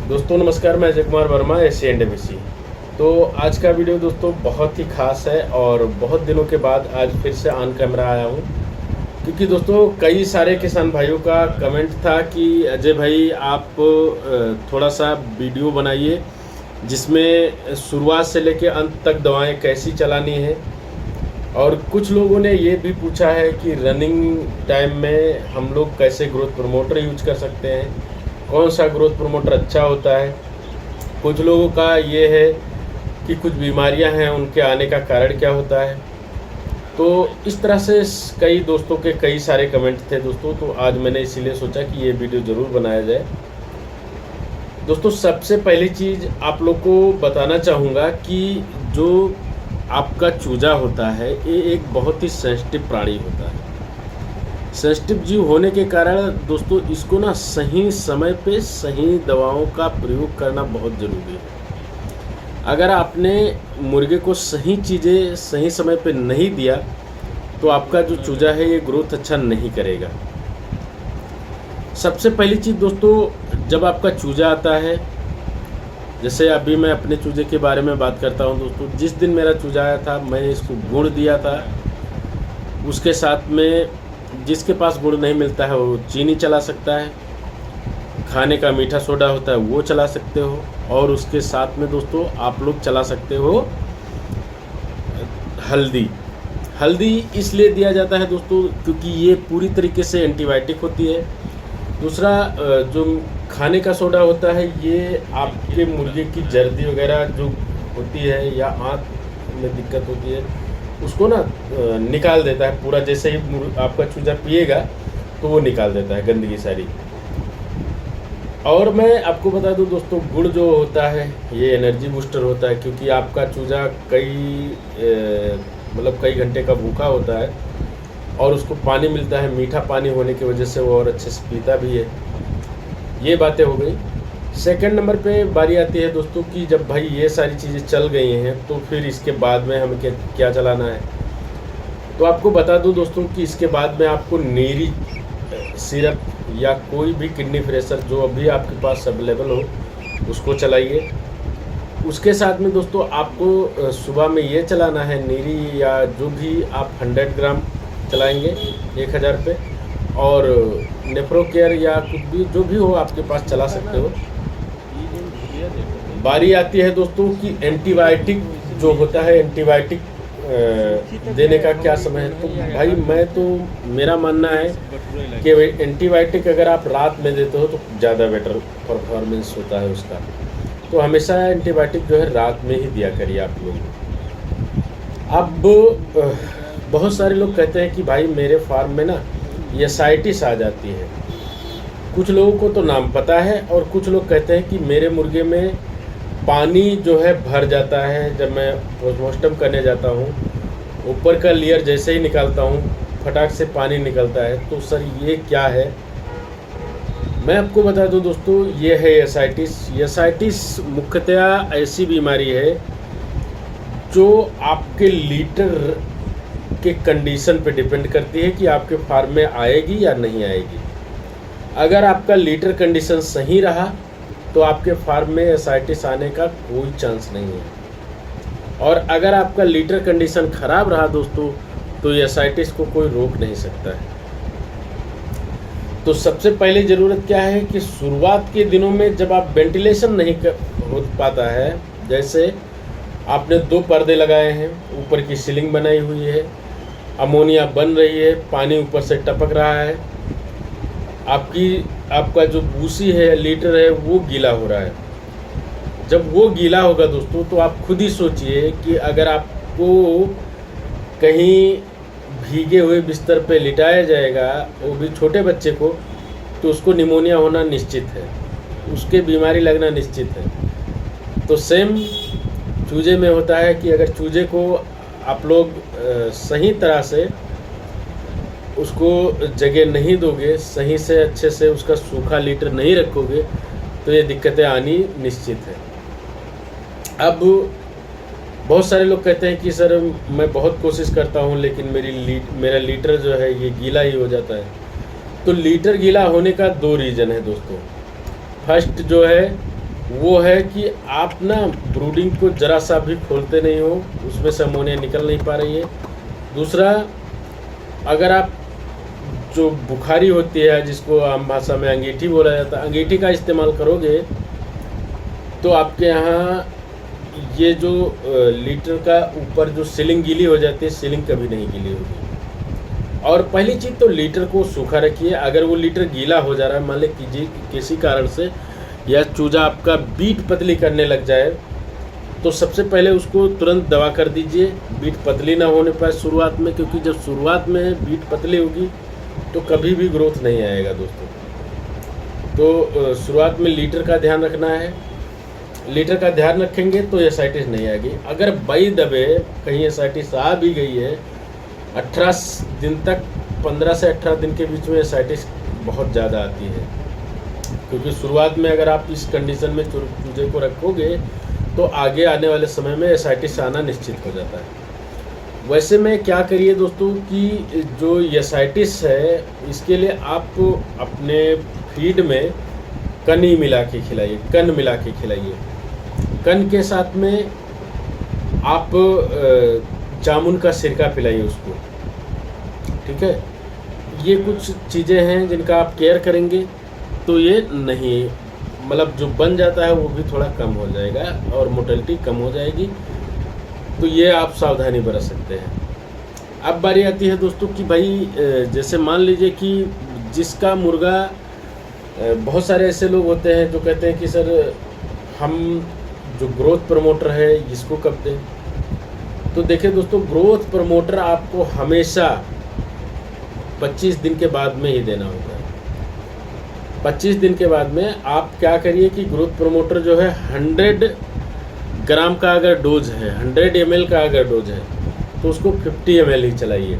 दोस्तों नमस्कार, मैं अजय कुमार वर्मा एस.सी.एन.डब्ल्यू.सी। तो आज का वीडियो दोस्तों बहुत ही ख़ास है और बहुत दिनों के बाद आज फिर से ऑन कैमरा आया हूँ, क्योंकि दोस्तों कई सारे किसान भाइयों का कमेंट था कि अजय भाई आप थोड़ा सा वीडियो बनाइए जिसमें शुरुआत से लेकर अंत तक दवाएं कैसी चलानी है। और कुछ लोगों ने ये भी पूछा है कि रनिंग टाइम में हम लोग कैसे ग्रोथ प्रमोटर यूज कर सकते हैं, कौन सा ग्रोथ प्रमोटर अच्छा होता है। कुछ लोगों का ये है कि कुछ बीमारियां हैं, उनके आने का कारण क्या होता है। तो इस तरह से कई दोस्तों के कई सारे कमेंट थे दोस्तों, तो आज मैंने इसीलिए सोचा कि ये वीडियो ज़रूर बनाया जाए। दोस्तों सबसे पहली चीज़ आप लोग को बताना चाहूँगा कि जो आपका चूजा होता है ये एक बहुत ही सेंसिटिव प्राणी होता है। सेंसिटिव जीव होने के कारण दोस्तों इसको ना सही समय पे सही दवाओं का प्रयोग करना बहुत ज़रूरी है। अगर आपने मुर्गे को सही चीज़ें सही समय पे नहीं दिया तो आपका जो चूजा है ये ग्रोथ अच्छा नहीं करेगा। सबसे पहली चीज़ दोस्तों, जब आपका चूजा आता है, जैसे अभी मैं अपने चूजे के बारे में बात करता हूं दोस्तों। जिस दिन मेरा चूजा आया था मैंने इसको गुड़ दिया था, उसके साथ में जिसके पास गुड़ नहीं मिलता है वो चीनी चला सकता है, खाने का मीठा सोडा होता है वो चला सकते हो, और उसके साथ में दोस्तों आप लोग चला सकते हो हल्दी। हल्दी इसलिए दिया जाता है दोस्तों क्योंकि ये पूरी तरीके से एंटीबायोटिक होती है। दूसरा जो खाने का सोडा होता है ये आपके मुर्गे की जर्दी वगैरह जो होती है या आँख में दिक्कत होती है उसको ना निकाल देता है पूरा। जैसे ही आपका चूजा पिएगा तो वो निकाल देता है गंदगी सारी। और मैं आपको बता दूं दोस्तों, गुड़ जो होता है ये एनर्जी बूस्टर होता है, क्योंकि आपका चूजा कई घंटे का भूखा होता है और उसको पानी मिलता है, मीठा पानी होने की वजह से वो और अच्छे से पीता भी है। ये बातें हो गई। सेकंड नंबर पे बारी आती है दोस्तों कि जब भाई ये सारी चीज़ें चल गई हैं तो फिर इसके बाद में हमें क्या चलाना है। तो आपको बता दूं दोस्तों कि इसके बाद में आपको नीरी सिरप या कोई भी किडनी फ्रेशर जो अभी आपके पास अवेलेबल हो उसको चलाइए। उसके साथ में दोस्तों आपको सुबह में ये चलाना है नीरी, या जो भी आप 100 ग्राम चलाएंगे 1000 पे, और नेफ्रो केयर या कुछ भी जो भी हो आपके पास चला सकते हो। बारी आती है दोस्तों कि एंटीबायोटिक जो होता है, एंटीबायोटिक देने का क्या समय है। तो भाई मेरा मानना है कि एंटीबायोटिक अगर आप रात में देते हो तो ज़्यादा बेटर परफॉर्मेंस होता है उसका। तो हमेशा एंटीबायोटिक जो है रात में ही दिया करिए आप लोग। अब बहुत सारे लोग कहते हैं कि भाई मेरे फार्म में ना एसाइटिस आ जाती है। कुछ लोगों को तो नाम पता है और कुछ लोग कहते हैं कि मेरे मुर्गे में पानी जो है भर जाता है। जब मैं पोस्टमार्टम करने जाता हूँ ऊपर का लेयर जैसे ही निकालता हूँ फटाक से पानी निकलता है। तो सर ये क्या है, मैं आपको बता दूं दोस्तों, ये है एसाइटिस। एसाइटिस मुख्यतः ऐसी बीमारी है जो आपके लीटर के कंडीशन पे डिपेंड करती है कि आपके फार्म में आएगी या नहीं आएगी। अगर आपका लीटर कंडीशन सही रहा तो आपके फार्म में एसाइटिस आने का कोई चांस नहीं है, और अगर आपका लीटर कंडीशन खराब रहा दोस्तों तो एसाइटिस को कोई रोक नहीं सकता है। तो सबसे पहले ज़रूरत क्या है कि शुरुआत के दिनों में जब आप वेंटिलेशन नहीं हो पाता है, जैसे आपने 2 पर्दे लगाए हैं, ऊपर की सीलिंग बनाई हुई है, अमोनिया बन रही है, पानी ऊपर से टपक रहा है, आपका जो भूसी है लीटर है वो गीला हो रहा है। जब वो गीला होगा दोस्तों तो आप खुद ही सोचिए कि अगर आपको कहीं भीगे हुए बिस्तर पे लिटाया जाएगा, वो भी छोटे बच्चे को, तो उसको निमोनिया होना निश्चित है, उसके बीमारी लगना निश्चित है। तो सेम चूजे में होता है कि अगर चूजे को आप लोग सही तरह से उसको जगह नहीं दोगे, सही से अच्छे से उसका सूखा लीटर नहीं रखोगे तो ये दिक्कतें आनी निश्चित है। अब बहुत सारे लोग कहते हैं कि सर मैं बहुत कोशिश करता हूँ लेकिन मेरा लीटर जो है ये गीला ही हो जाता है। तो लीटर गीला होने का 2 रीज़न है दोस्तों। फर्स्ट जो है वो है कि आप ना ब्रूडिंग को ज़रा सा भी खोलते नहीं हो, उसमें से अमोनिया निकल नहीं पा रही है। दूसरा, अगर आप जो बुखारी होती है, जिसको आम भाषा में अंगीठी बोला जाता है, अंगीठी का इस्तेमाल करोगे तो आपके यहाँ ये जो लीटर का ऊपर जो सीलिंग गीली हो जाती है, सीलिंग कभी नहीं गीली होगी। और पहली चीज़ तो लीटर को सूखा रखिए। अगर वो लीटर गीला हो जा रहा है, मान लें कीजिए किसी कारण से या चूजा आपका बीट पतली करने लग जाए, तो सबसे पहले उसको तुरंत दवा कर दीजिए। बीट पतली ना होने पाए शुरुआत में, क्योंकि जब शुरुआत में बीट पतली होगी तो कभी भी ग्रोथ नहीं आएगा दोस्तों। तो शुरुआत में लीटर का ध्यान रखना है। लीटर का ध्यान रखेंगे तो एसाइटिस नहीं आएगी। अगर बाई दबे कहीं एसाइटिस आ भी गई है, 18 दिन तक, 15 से 18 दिन के बीच में एसाइटिस बहुत ज़्यादा आती है, क्योंकि शुरुआत में अगर आप इस कंडीशन में चूजे को रखोगे तो आगे आने वाले समय में एसाइटिस आना निश्चित हो जाता है। वैसे में क्या करिए दोस्तों कि जो एसाइटिस है, इसके लिए आप अपने फीड में कनी मिला के खिलाइए, कन मिला के खिलाइए। कन के साथ में आप जामुन का सिरका पिलाइए उसको, ठीक है। ये कुछ चीज़ें हैं जिनका आप केयर करेंगे तो ये नहीं, मतलब जो बन जाता है वो भी थोड़ा कम हो जाएगा और मोर्टेलिटी कम हो जाएगी। तो ये आप सावधानी बरत सकते हैं। अब बारी आती है दोस्तों कि भाई जैसे मान लीजिए कि जिसका मुर्गा, बहुत सारे ऐसे लोग होते हैं जो कहते हैं कि सर हम जो ग्रोथ प्रमोटर है इसको कब दें। तो देखिए दोस्तों, ग्रोथ प्रमोटर आपको हमेशा 25 दिन के बाद में ही देना होगा। 25 दिन के बाद में आप क्या करिए कि ग्रोथ प्रमोटर जो है 100 ग्राम का अगर डोज है, 100 ml का अगर डोज है, तो उसको 50 ml ही चलाइए।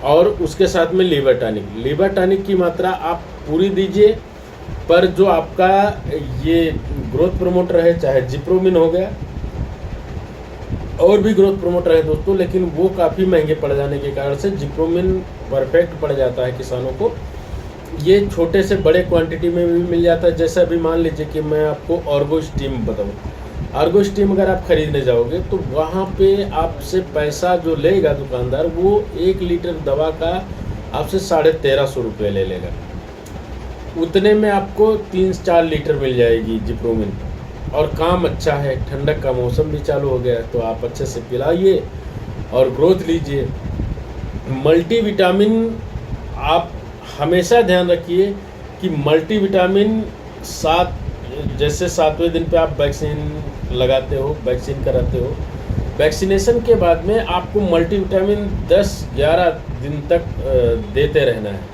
और उसके साथ में लीवर टॉनिक की मात्रा आप पूरी दीजिए। पर जो आपका ये ग्रोथ प्रमोटर है, चाहे जिप्रोमिन हो गया, और भी ग्रोथ प्रमोटर है दोस्तों, लेकिन वो काफ़ी महंगे पड़ जाने के कारण से जिप्रोमिन परफेक्ट पड़ जाता है किसानों को। ये छोटे से बड़े क्वांटिटी में भी मिल जाता है। जैसे अभी मान लीजिए कि मैं आपको आर्गो स्टीम बताऊँ, आर्गो स्टीम अगर आप खरीदने जाओगे तो वहाँ पे आपसे पैसा जो लेगा दुकानदार, वो 1 लीटर दवा का आपसे 1350 रुपये ले लेगा। उतने में आपको 3-4 लीटर मिल जाएगी जिप्रोमिन, और काम अच्छा है। ठंडक का मौसम भी चालू हो गया है, तो आप अच्छे से पिलाइए और ग्रोथ लीजिए। मल्टीविटामिन आप हमेशा ध्यान रखिए कि मल्टीविटामिन जैसे 7वें दिन पे आप वैक्सीन लगाते हो, वैक्सीन कराते हो, वैक्सीनेशन के बाद में आपको मल्टीविटामिन 10-11 दिन तक देते रहना है।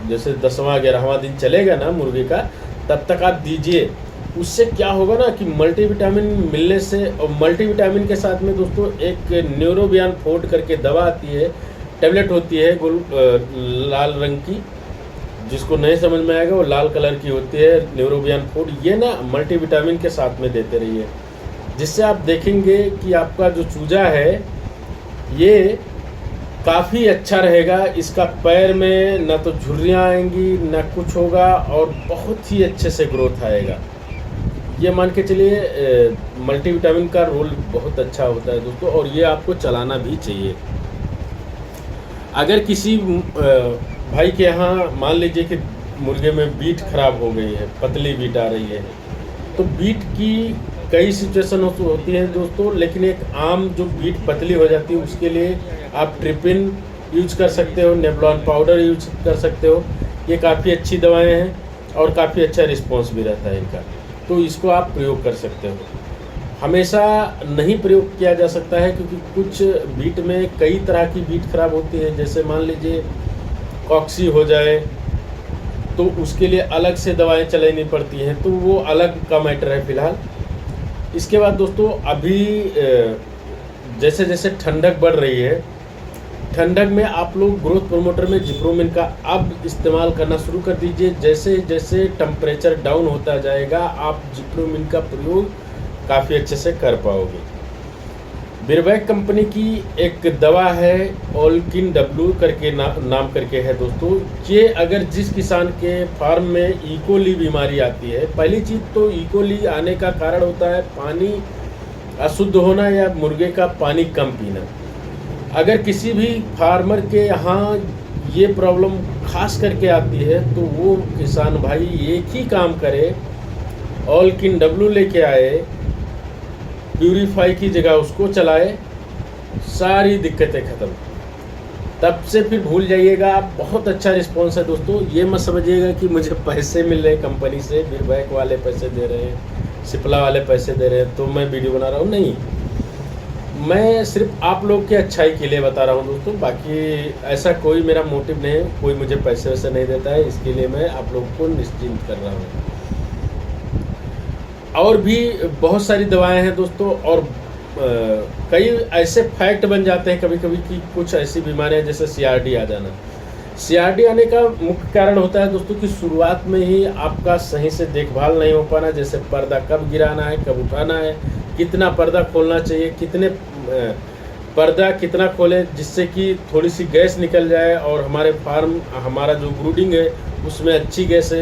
जैसे 10वां 11वां दिन चलेगा ना मुर्गी का, तब तक आप दीजिए। उससे क्या होगा ना कि मल्टीविटामिन मिलने से, और मल्टीविटामिन के साथ में दोस्तों एक न्यूरोबियान फोर्ट करके दवा आती है, टेबलेट होती है लाल रंग की, जिसको नहीं समझ में आएगा वो लाल कलर की होती है, न्यूरोबियान फोर्ट। ये ना मल्टीविटामिन के साथ में देते रहिए, जिससे आप देखेंगे कि आपका जो चूजा है ये काफ़ी अच्छा रहेगा। इसका पैर में ना तो झुर्रियाँ आएंगी ना कुछ होगा, और बहुत ही अच्छे से ग्रोथ आएगा। ये मान के चलिए मल्टीविटामिन का रोल बहुत अच्छा होता है दोस्तों, और ये आपको चलाना भी चाहिए। अगर किसी भाई के यहाँ मान लीजिए कि मुर्गे में बीट खराब हो गई है, पतली बीट आ रही है, तो बीट की कई सिचुएशन होती है दोस्तों, लेकिन एक आम जो बीट पतली हो जाती है उसके लिए आप ट्रिपिन यूज कर सकते हो, नेबुलॉन पाउडर यूज कर सकते हो। ये काफ़ी अच्छी दवाएं हैं और काफ़ी अच्छा रिस्पॉन्स भी रहता है इनका, तो इसको आप प्रयोग कर सकते हो। हमेशा नहीं प्रयोग किया जा सकता है, क्योंकि कुछ बीट में कई तरह की बीट खराब होती है। जैसे मान लीजिए कॉक्सी हो जाए तो उसके लिए अलग से दवाएं चलानी पड़ती हैं, तो वो अलग का मैटर है फिलहाल। इसके बाद दोस्तों अभी जैसे जैसे ठंडक बढ़ रही है, ठंडक में आप लोग ग्रोथ प्रमोटर में जिप्रोमिन का अब इस्तेमाल करना शुरू कर दीजिए। जैसे जैसे टेम्परेचर डाउन होता जाएगा, आप जिप्रोमिन का प्रयोग काफ़ी अच्छे से कर पाओगे। बिरबैक कंपनी की एक दवा है, ऑलकिन डब्लू करके नाम करके है दोस्तों। ये अगर जिस किसान के फार्म में इकोली बीमारी आती है, पहली चीज़ तो इकोली आने का कारण होता है पानी अशुद्ध होना या मुर्गे का पानी कम पीना। अगर किसी भी फार्मर के यहाँ ये प्रॉब्लम खास करके आती है तो वो किसान भाई एक ही काम करे, ऑलकिन डब्लू लेके आए, प्यूरीफाई की जगह उसको चलाए, सारी दिक्कतें ख़त्म। तब से फिर भूल जाइएगा आप। बहुत अच्छा रिस्पॉन्स है दोस्तों। ये मत समझिएगा कि मुझे पैसे मिल रहे हैं कंपनी से, बिरबैक वाले पैसे दे रहे हैं, सिप्ला वाले पैसे दे रहे हैं तो मैं वीडियो बना रहा हूँ। नहीं, मैं सिर्फ आप लोग की अच्छाई के लिए बता रहा हूँ दोस्तों। बाकी ऐसा कोई मेरा मोटिव नहीं है, कोई मुझे पैसे वैसे नहीं देता है, इसके लिए मैं आप लोग को निश्चिंत कर रहा हूँ। और भी बहुत सारी दवाएं हैं दोस्तों, और कई ऐसे फैक्ट बन जाते हैं कभी कभी कि कुछ ऐसी बीमारियां जैसे सीआरडी आ जाना। सीआरडी आने का मुख्य कारण होता है दोस्तों कि शुरुआत में ही आपका सही से देखभाल नहीं हो पाना। जैसे पर्दा कब गिराना है, कब उठाना है, कितना पर्दा खोलना चाहिए, कितने पर्दा कितना खोले जिससे कि थोड़ी सी गैस निकल जाए और हमारा जो ब्रूडिंग है उसमें अच्छी गैस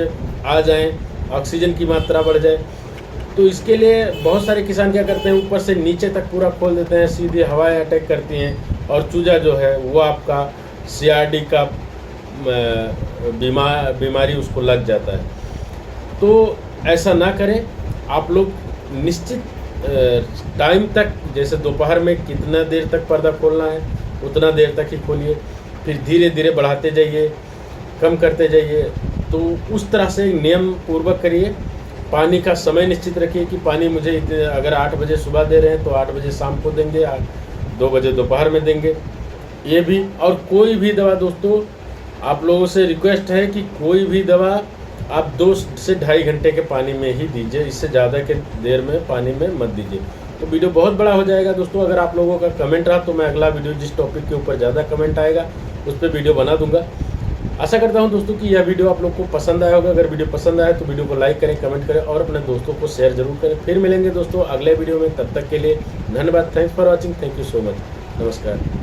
आ जाए, ऑक्सीजन की मात्रा बढ़ जाए। तो इसके लिए बहुत सारे किसान क्या करते हैं, ऊपर से नीचे तक पूरा खोल देते हैं, सीधे हवाएं अटैक करती हैं और चूजा जो है वो आपका सीआरडी का बीमारी उसको लग जाता है। तो ऐसा ना करें आप लोग। निश्चित टाइम तक, जैसे दोपहर में कितना देर तक पर्दा खोलना है उतना देर तक ही खोलिए, फिर धीरे धीरे बढ़ाते जाइए, कम करते जाइए। तो उस तरह से नियम पूर्वक करिए। पानी का समय निश्चित रखिए कि पानी मुझे अगर 8 बजे सुबह दे रहे हैं तो 8 बजे शाम को देंगे, 2 बजे दोपहर में देंगे, ये भी। और कोई भी दवा दोस्तों, आप लोगों से रिक्वेस्ट है कि कोई भी दवा आप 2 से 2.5 घंटे के पानी में ही दीजिए, इससे ज़्यादा के देर में पानी में मत दीजिए। तो वीडियो बहुत बड़ा हो जाएगा दोस्तों। अगर आप लोगों का कमेंट रहा तो मैं अगला वीडियो जिस टॉपिक के ऊपर ज़्यादा कमेंट आएगा उस पर वीडियो बना दूंगा। आशा करता हूं दोस्तों कि यह वीडियो आप लोग को पसंद आया होगा। अगर वीडियो पसंद आया तो वीडियो को लाइक करें, कमेंट करें और अपने दोस्तों को शेयर जरूर करें। फिर मिलेंगे दोस्तों अगले वीडियो में, तब तक के लिए धन्यवाद। Thanks for watching. Thank you so much. नमस्कार।